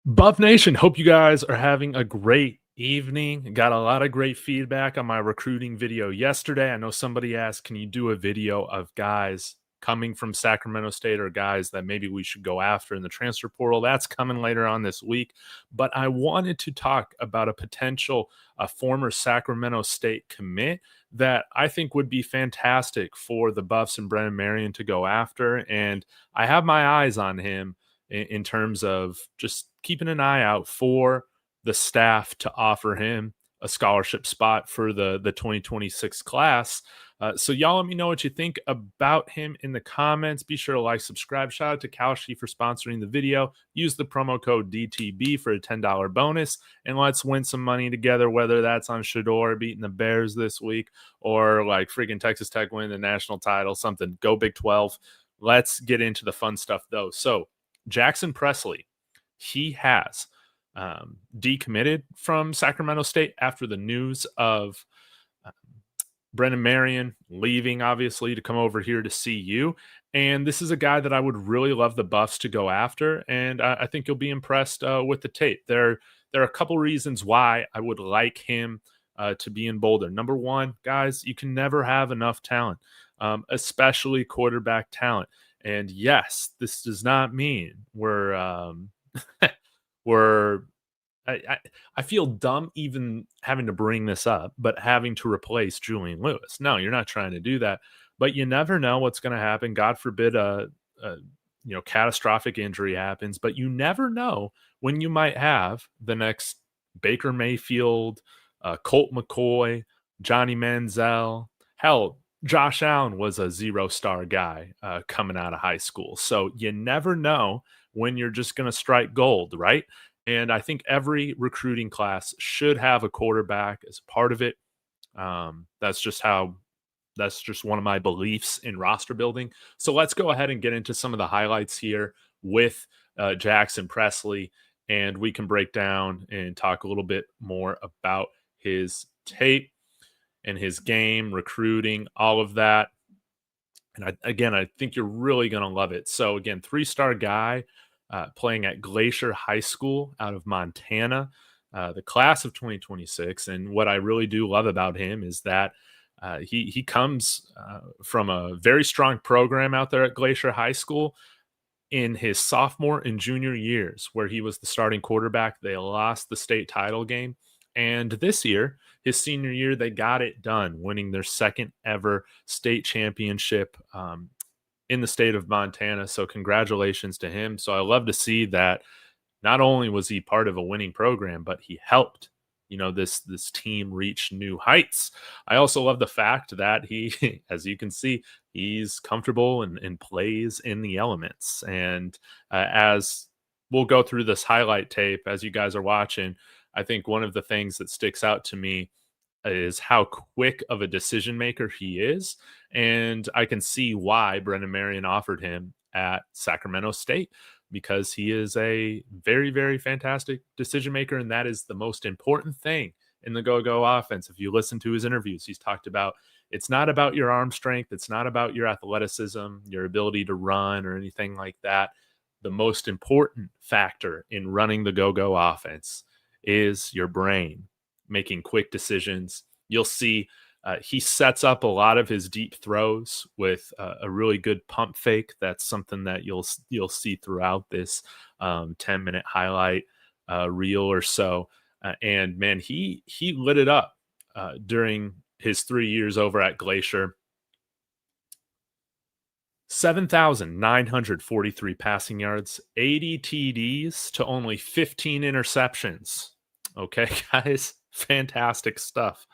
Buff Nation, hope you guys are having a great evening. Got a lot of great feedback on my recruiting video yesterday. I know somebody asked, can you do a video of guys coming from Sacramento State or guys that maybe we should go after in the transfer portal? That's coming later on this week. But I wanted to talk about a potential former Sacramento State commit that I think would be fantastic for the Buffs and Brennan Marion to go after. And I have my eyes on him in terms of just keeping an eye out for the staff to offer him a scholarship spot for the 2026 class. So y'all let me know what you think about him in the comments. Be sure to like, subscribe. Shout out to Kalshi for sponsoring the video. Use the promo code DTB for a $10 bonus, and let's win some money together, whether that's on Shador beating the Bears this week or like freaking Texas Tech winning the national title, something. Go Big 12. Let's get into the fun stuff, though. So Jackson Presley, he has decommitted from Sacramento State after the news of Brennan Marion leaving, obviously, to come over here to CU. And this is a guy that I would really love the Buffs to go after, and I think you'll be impressed with the tape. There are a couple reasons why I would like him to be in Boulder. Number one, guys, you can never have enough talent, especially quarterback talent. And yes, this does not mean we're we're I feel dumb even having to bring this up, but having to replace Julian Lewis. No, you're not trying to do that. But you never know what's going to happen. God forbid a catastrophic injury happens, but you never know when you might have the next Baker Mayfield, Colt McCoy, Johnny Manziel. Hell, Josh Allen was a 0-star guy coming out of high school. So you never know when you're just going to strike gold, right? And I think every recruiting class should have a quarterback as a part of it. That's just one of my beliefs in roster building. So let's go ahead and get into some of the highlights here with Jackson Presley, and we can break down and talk a little bit more about his tape and his game, recruiting, all of that. And I think you're really going to love it. So again, 3-star guy playing at Glacier High School out of Montana, the class of 2026. And what I really do love about him is that he comes from a very strong program out there at Glacier High School. In his sophomore and junior years, where he was the starting quarterback, they lost the state title game. And this year, his senior year, they got it done, winning their second ever state championship in the state of Montana. So congratulations to him. So I love to see that not only was he part of a winning program, but he helped, this team reach new heights. I also love the fact that he, as you can see, he's comfortable and plays in the elements. And as we'll go through this highlight tape, as you guys are watching, I think one of the things that sticks out to me is how quick of a decision maker he is. And I can see why Brennan Marion offered him at Sacramento State, because he is a very, very fantastic decision maker. And that is the most important thing in the go-go offense. If you listen to his interviews, he's talked about it's not about your arm strength. It's not about your athleticism, your ability to run or anything like that. The most important factor in running the go-go offense is your brain, making quick decisions. You'll see he sets up a lot of his deep throws with a really good pump fake. That's something that you'll see throughout this 10-minute highlight reel or so. And man, he lit it up during his 3 years over at Glacier. 7,943 passing yards, 80 TDs to only 15 interceptions. Okay, guys, fantastic stuff.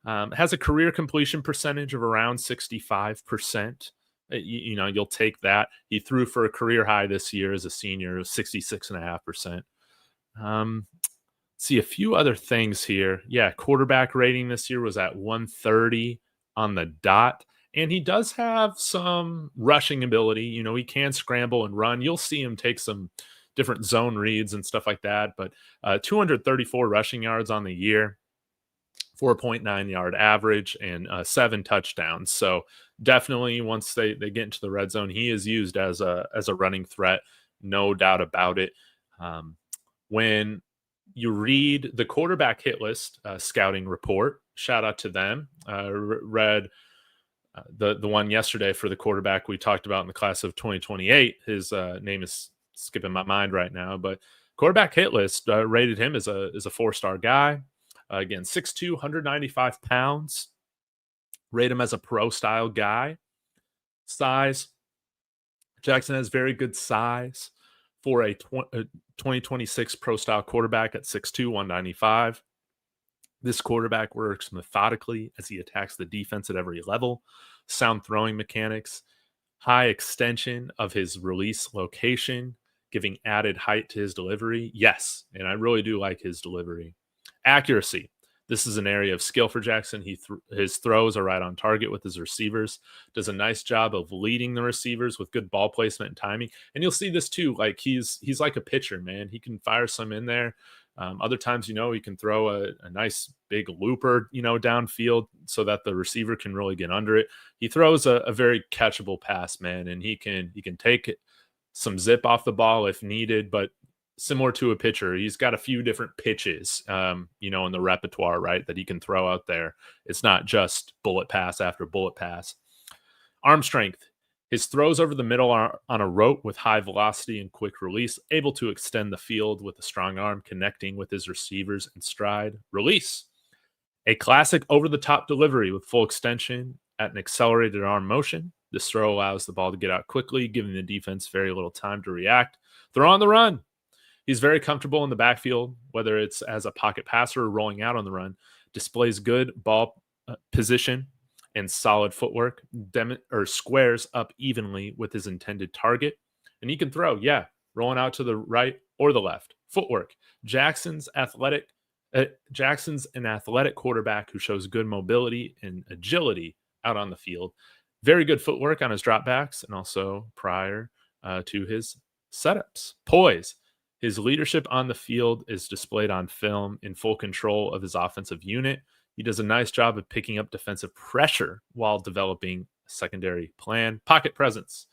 Has a career completion percentage of around 65%. You'll take that. He threw for a career high this year as a senior of 66.5%. See a few other things here. Yeah, quarterback rating this year was at 130 on the dot. And he does have some rushing ability. He can scramble and run. You'll see him take some different zone reads and stuff like that. But 234 rushing yards on the year, 4.9 yard average, and 7 touchdowns. So definitely once they get into the red zone, he is used as a running threat. No doubt about it. when you read the quarterback hit list scouting report, shout out to them. Read the one yesterday for the quarterback we talked about in the class of 2028. His name is skipping my mind right now, but quarterback hit list rated him as a 4-star guy. Again, 6'2", 195 pounds. Rate him as a pro style guy. Size. Jackson has very good size for a 2026 pro style quarterback at 6'2", 195. This quarterback works methodically as he attacks the defense at every level. Sound throwing mechanics, high extension of his release location, giving added height to his delivery. Yes, and I really do like his delivery. Accuracy. This is an area of skill for Jackson. His throws are right on target with his receivers. Does a nice job of leading the receivers with good ball placement and timing. And you'll see this too. Like he's like a pitcher, man. He can fire some in there. Other times, he can throw a nice big looper, downfield so that the receiver can really get under it. He throws a very catchable pass, man, and he can take some zip off the ball if needed, but similar to a pitcher, he's got a few different pitches, in the repertoire, right, that he can throw out there. It's not just bullet pass after bullet pass. Arm strength. His throws over the middle are on a rope with high velocity and quick release, able to extend the field with a strong arm, connecting with his receivers in stride. Release. A classic over-the-top delivery with full extension at an accelerated arm motion. This throw allows the ball to get out quickly, giving the defense very little time to react. Throw on the run. He's very comfortable in the backfield, whether it's as a pocket passer or rolling out on the run. Displays good ball position and solid footwork, squares up evenly with his intended target. And he can throw, rolling out to the right or the left. Footwork. Jackson's an athletic quarterback who shows good mobility and agility out on the field. Very good footwork on his dropbacks and also prior to his setups. Poise. His leadership on the field is displayed on film, in full control of his offensive unit. He does a nice job of picking up defensive pressure while developing a secondary plan. Pocket presence.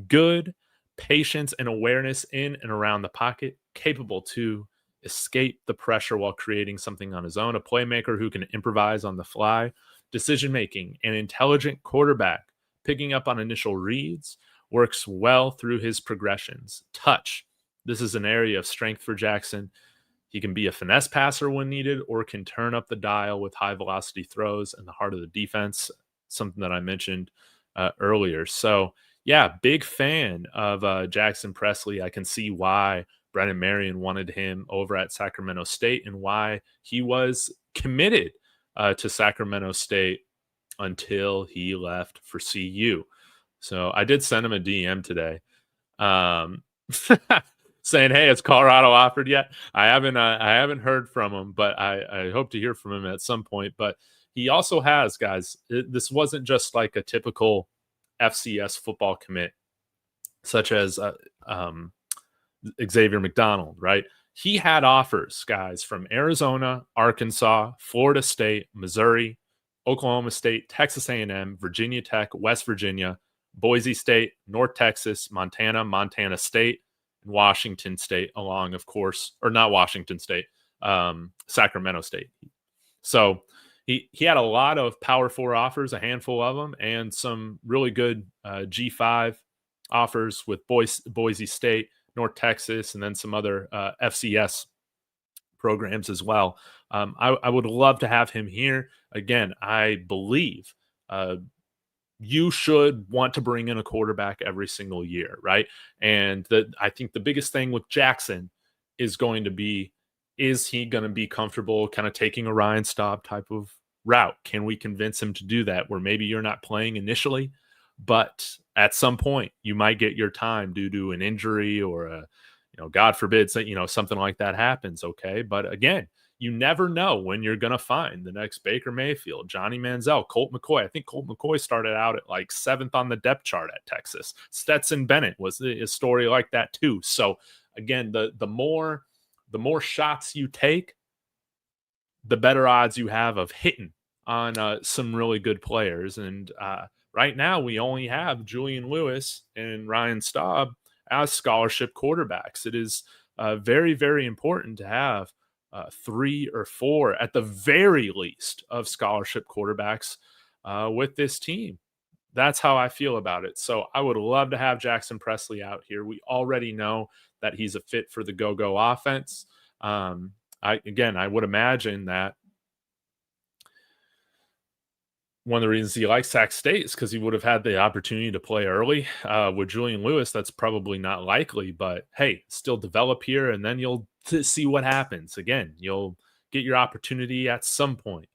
Good patience and awareness in and around the pocket, capable to escape the pressure while creating something on his own. A playmaker who can improvise on the fly. Decision-making. An intelligent quarterback, picking up on initial reads, works well through his progressions. Touch. This is an area of strength for Jackson. He can be a finesse passer when needed or can turn up the dial with high-velocity throws in the heart of the defense, something that I mentioned earlier. So, big fan of Jackson Presley. I can see why Brennan Marion wanted him over at Sacramento State and why he was committed to Sacramento State until he left for CU. So I did send him a DM today. Saying, hey, has Colorado offered yet? I haven't heard from him, but I hope to hear from him at some point. But he also has, guys, this wasn't just like a typical FCS football commit, such as Xavier McDonald, right? He had offers, guys, from Arizona, Arkansas, Florida State, Missouri, Oklahoma State, Texas A&M, Virginia Tech, West Virginia, Boise State, North Texas, Montana State, and Washington State, along, of course, or not Washington State, Sacramento State. So he had a lot of Power 4 offers, a handful of them, and some really good G5 offers with Boise State, North Texas, and then some other FCS programs as well. I would love to have him here. Again, I believe you should want to bring in a quarterback every single year, right? And I think the biggest thing with Jackson is going to be, is he going to be comfortable kind of taking a Ryan Staub type of route? Can we convince him to do that, where maybe you're not playing initially, but at some point you might get your time due to an injury or God forbid, something like that happens. Okay. But again, you never know when you're going to find the next Baker Mayfield, Johnny Manziel, Colt McCoy. I think Colt McCoy started out at like 7th on the depth chart at Texas. Stetson Bennett was a story like that too. So again, the more shots you take, the better odds you have of hitting on some really good players. And right now we only have Julian Lewis and Ryan Staub as scholarship quarterbacks. It is very, very important to have 3 or 4 at the very least of scholarship quarterbacks with this team. That's how I feel about it. So I would love to have Jackson Presley out here. We already know that he's a fit for the go-go offense. I would imagine that one of the reasons he likes Sac State is because he would have had the opportunity to play early. With Julian Lewis, that's probably not likely, but hey, still develop here, and then you'll see what happens. Again, you'll get your opportunity at some point.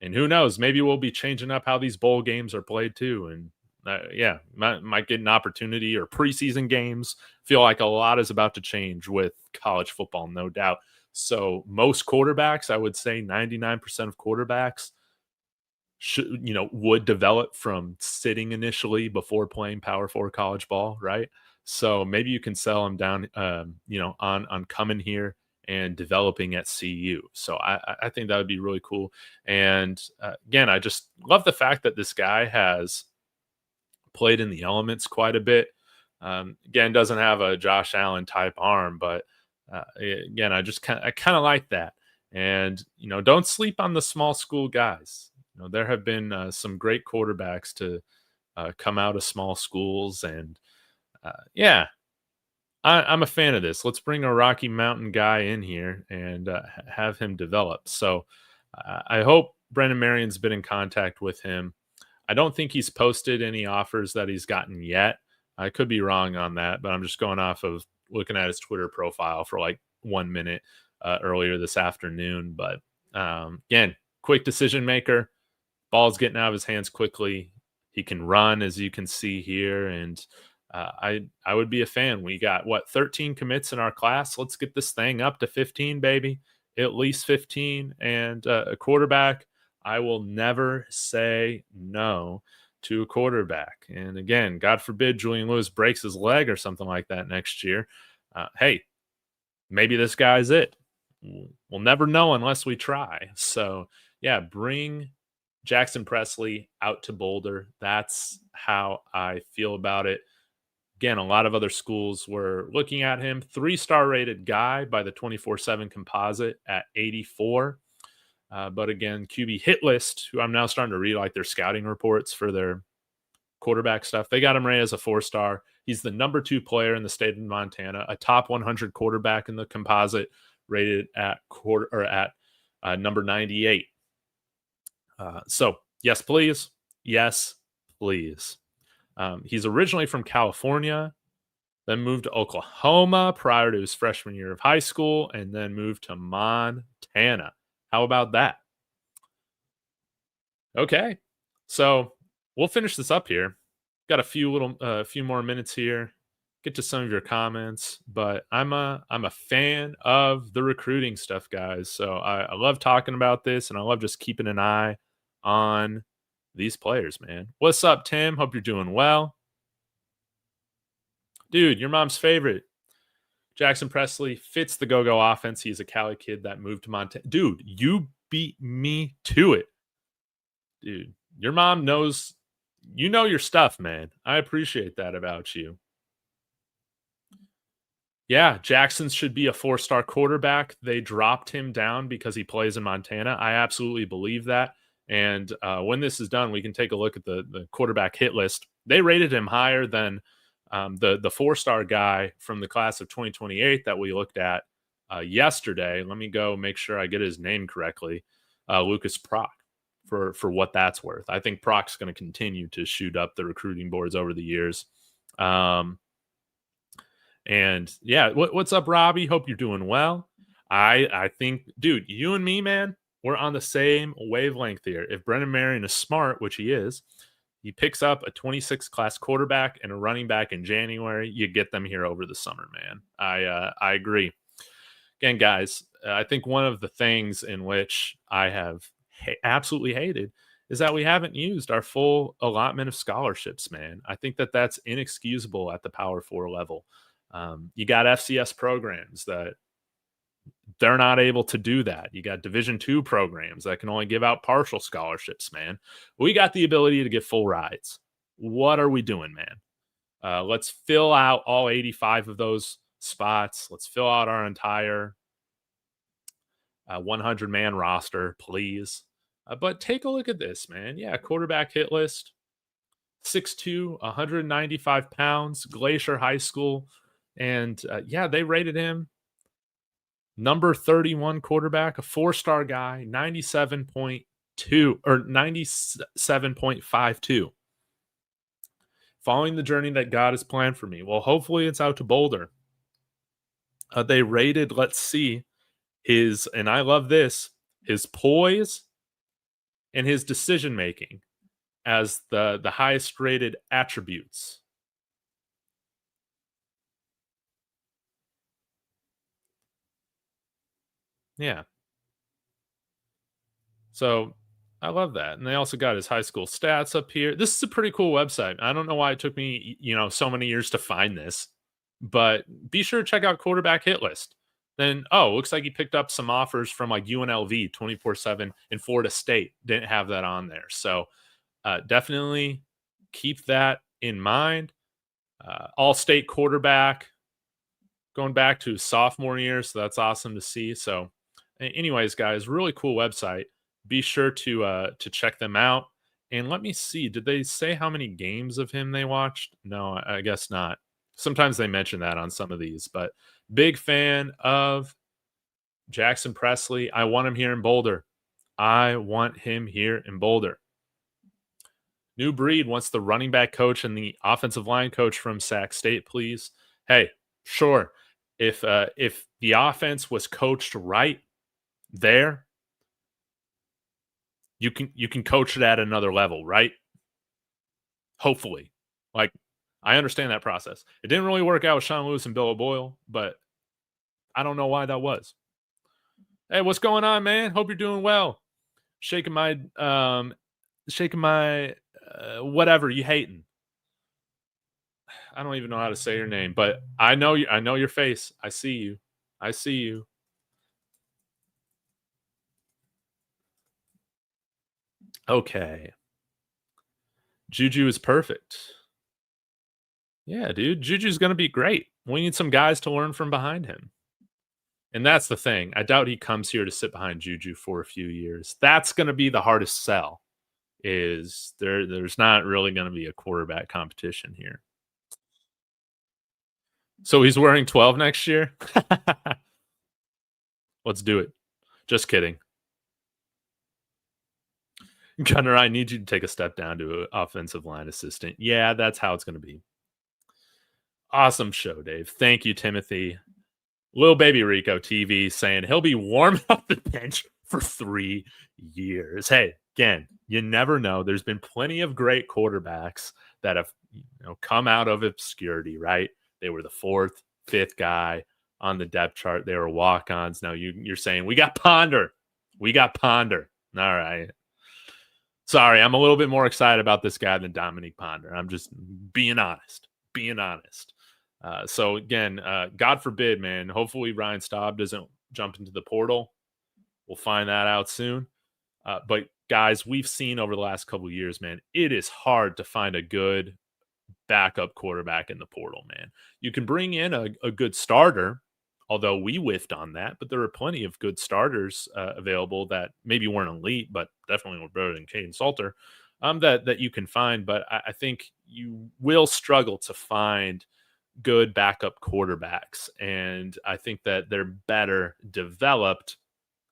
And who knows, maybe we'll be changing up how these bowl games are played too. And might get an opportunity, or preseason games. Feel like a lot is about to change with college football, no doubt. So most quarterbacks, I would say 99% of quarterbacks would develop from sitting initially before playing Power 4 college ball, right? So maybe you can sell them down, on coming here and developing at CU. So I think that would be really cool. And again, I just love the fact that this guy has played in the elements quite a bit. Again, doesn't have a Josh Allen type arm, but again, I kind of like that. And don't sleep on the small school guys. There have been some great quarterbacks to come out of small schools, and I'm a fan of this. Let's bring a Rocky Mountain guy in here and have him develop. So I hope Brennan Marion's been in contact with him. I don't think he's posted any offers that he's gotten yet. I could be wrong on that, but I'm just going off of looking at his Twitter profile for like 1 minute earlier this afternoon. But again, quick decision maker. Ball's getting out of his hands quickly. He can run, as you can see here, and I would be a fan. We got 13 commits in our class. Let's get this thing up to 15, baby. At least 15, and a quarterback. I will never say no to a quarterback. And again, God forbid Julian Lewis breaks his leg or something like that next year. Hey, maybe this guy's it. We'll never know unless we try. So yeah, bring Jackson Presley out to Boulder. That's how I feel about it. Again, a lot of other schools were looking at him. 3-star rated guy by the 24/7 composite at 84. But again, QB hit list, who I'm now starting to read like their scouting reports for their quarterback stuff. They got him rated as a 4-star. He's the number 2 player in the state of Montana, a top 100 quarterback in the composite, rated at number 98. So yes, please. Yes, please. He's originally from California, then moved to Oklahoma prior to his freshman year of high school, and then moved to Montana. How about that? Okay. So we'll finish this up here. Got a few more minutes here. Get to some of your comments, but I'm a fan of the recruiting stuff, guys. So I love talking about this, and I love just keeping an eye on these players, man. What's up, Tim? Hope you're doing well. Dude, your mom's favorite. Jackson Presley fits the go-go offense. He's a Cali kid that moved to Montana. Dude, you beat me to it. Dude, your mom knows, your stuff, man. I appreciate that about you. Yeah, Jackson should be a 4-star quarterback. They dropped him down because he plays in Montana. I absolutely believe that. And when this is done, we can take a look at the quarterback hit list. They rated him higher than the 4-star guy from the class of 2028 that we looked at yesterday. Let me go make sure I get his name correctly. Lucas Prock, for what that's worth. I think Prock's going to continue to shoot up the recruiting boards over the years. And yeah, what's up, Robbie? Hope you're doing well. I think, dude, you and me, man, we're on the same wavelength here. If Brennan Marion is smart, which he is, he picks up a 26 class quarterback and a running back in January. You get them here over the summer, man. I agree. Again, guys, I think one of the things in which I have absolutely hated is that we haven't used our full allotment of scholarships, man. I think that that's inexcusable at the Power 4 level. You got FCS programs that they're not able to do that. You got Division II programs that can only give out partial scholarships, man. We got the ability to get full rides. What are we doing, man? Let's fill out all 85 of those spots. Let's fill out our entire 100-man roster, please. But take a look at this, man. Yeah, quarterback hit list. 6'2", 195 pounds, Glacier High School. And yeah, they rated him number 31 quarterback, a 4-star guy, 97.2 or 97.52. Following the journey that God has planned for me. Well, hopefully it's out to Boulder. They rated, let's see, his, and I love this, his poise and his decision making as the highest rated attributes. Yeah. So I love that. And they also got his high school stats up here. This is a pretty cool website. I don't know why it took me, so many years to find this, but be sure to check out quarterback hit list. Then, looks like he picked up some offers from like UNLV 24/7 and Florida State. Didn't have that on there. So definitely keep that in mind. All-state quarterback going back to his sophomore year. So that's awesome to see. So anyways, guys, really cool website. Be sure to check them out. And let me see, did they say how many games of him they watched? No, I guess not. Sometimes they mention that on some of these, but big fan of Jackson Presley. I want him here in Boulder. New breed wants the running back coach and the offensive line coach from Sac State, please. Hey, sure. If the offense was coached right there, you can coach it at another level, right? Hopefully. Like, I understand that process. It didn't really work out with Sean Lewis and Bill O'Boyle, but I don't know why that was. Hey, what's going on, man? Hope you're doing well. Shaking my whatever you hating. I don't even know how to say your name, but I know you. I know your face. I see you. I see you. Okay. Juju is perfect. Yeah, dude. Juju's going to be great. We need some guys to learn from behind him. And that's the thing. I doubt he comes here to sit behind Juju for a few years. That's going to be the hardest sell. Is there's not really going to be a quarterback competition here. So he's wearing 12 next year? Let's do it. Just kidding. Gunner, I need you to take a step down to an offensive line assistant. Yeah, that's how it's going to be. Awesome show, Dave. Thank you, Timothy. Lil Baby Rico TV saying he'll be warming up the bench for 3 years. Hey, again, you never know. There's been plenty of great quarterbacks that have come out of obscurity, right? They were the 4th, 5th guy on the depth chart. They were walk-ons. Now you're saying we got Ponder. We got Ponder. All right. Sorry, I'm a little bit more excited about this guy than Dominique Ponder. I'm just being honest. So again, God forbid, man. Hopefully Ryan Staub doesn't jump into the portal. We'll find that out soon. But guys, we've seen over the last couple of years, man, it is hard to find a good backup quarterback in the portal, man. You can bring in a good starter, although we whiffed on that, but there are plenty of good starters available that maybe weren't elite, but definitely were better than Caden Salter, that you can find. But I think you will struggle to find good backup quarterbacks. And I think that they're better developed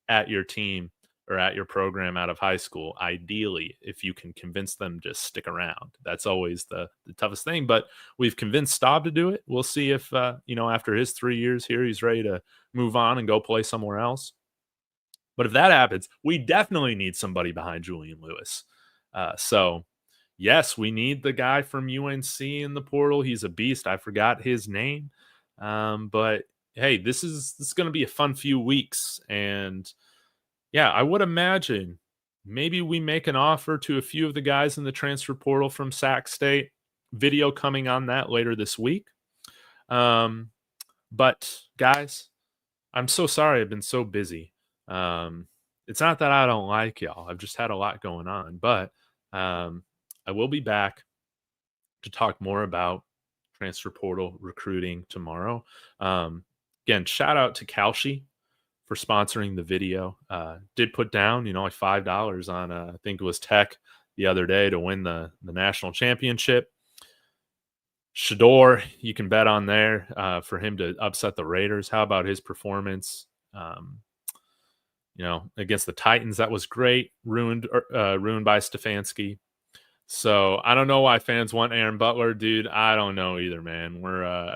at your team or at your program out of high school, ideally, if you can convince them to stick around. That's always the toughest thing. But we've convinced Staub to do it. We'll see if, after his 3 years here, he's ready to move on and go play somewhere else. But if that happens, we definitely need somebody behind Julian Lewis. So, yes, we need the guy from UNC in the portal. He's a beast. I forgot his name. But, hey, this is going to be a fun few weeks. And, yeah, I would imagine maybe we make an offer to a few of the guys in the transfer portal from Sac State. Video coming on that later this week. But, guys, I'm so sorry I've been so busy. It's not that I don't like y'all. I've just had a lot going on. But I will be back to talk more about transfer portal recruiting tomorrow. Again, shout out to Kalshi for sponsoring the video. Did put down, like $5 on, I think it was Tech the other day to win the national championship. Shador, you can bet on there for him to upset the Raiders. How about his performance? Against the Titans, that was great. Ruined by Stefanski. So I don't know why fans want Aaron Butler, dude. I don't know either, man.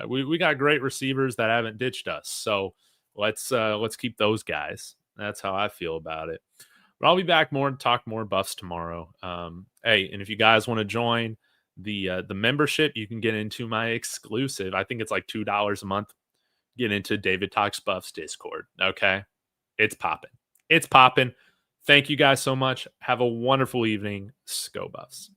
We got great receivers that haven't ditched us. So let's keep those guys. That's how I feel about it. But I'll be back more to talk more Buffs tomorrow. Hey, and if you guys want to join the membership, you can get into my exclusive. I think it's like $2 a month. Get into David Talks Buffs Discord. Okay, it's popping. It's popping. Thank you guys so much. Have a wonderful evening. Go Buffs.